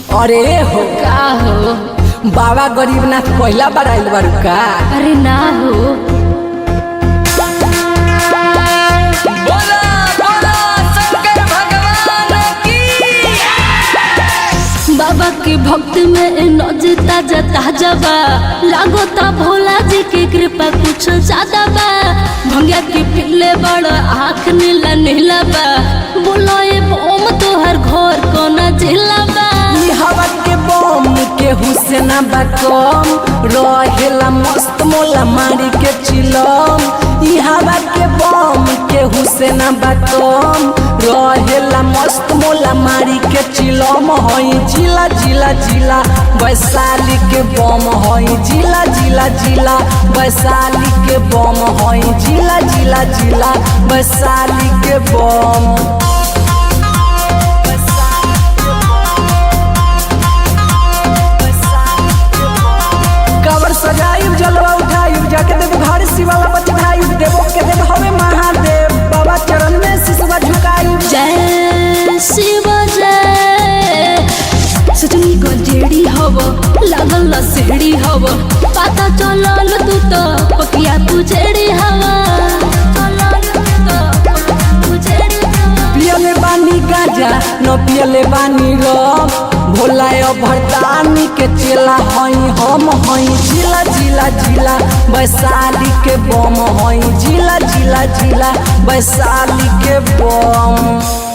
अरे हो का हो? बाबा गरीबनाथ पहला बार आइल बारू का? अरे ना हो। बोला बोला शंकर भगवान की। बाबा के भक्त में नजता जता जबा लागोता भोला जी के कृपा कुछ ज्यादा बा। भंगिया के पिले बड़ा आँख नीला नीला बा। बोलो ये बम तोहर घर कोना जिला बा। हवा के बम के हुसैना बा कम रहेला मस्त मोला मारी के चिलम। ई हवा के बम के हुसैना बा कम रहेला मस्त मोला मारी के चिलम। हई जिला जिला जिला वैशाली के बम हई जिला जिला जिला वैशाली के बम हई जिला जिला जिला वैशाली के बम। कवर सजाइब जलवा उठाइब जाके देव घर शिवाला बचढ़ाइब देवो के देव हवे महादेव बाबा चरण में सिसवा झुकाइब। जय शिव जय सजनी गजेड़ी हव लागल लसेड़ी हव पता चलल तू तो पकिया पुजेड़ी हवा। पियले बानी गाजा न पियले बानी रम भोला भरदानी के चेला हई हम हई जिला जिला जिला वैशाली के बम हई जिला जिला जिला वैशाली के बम।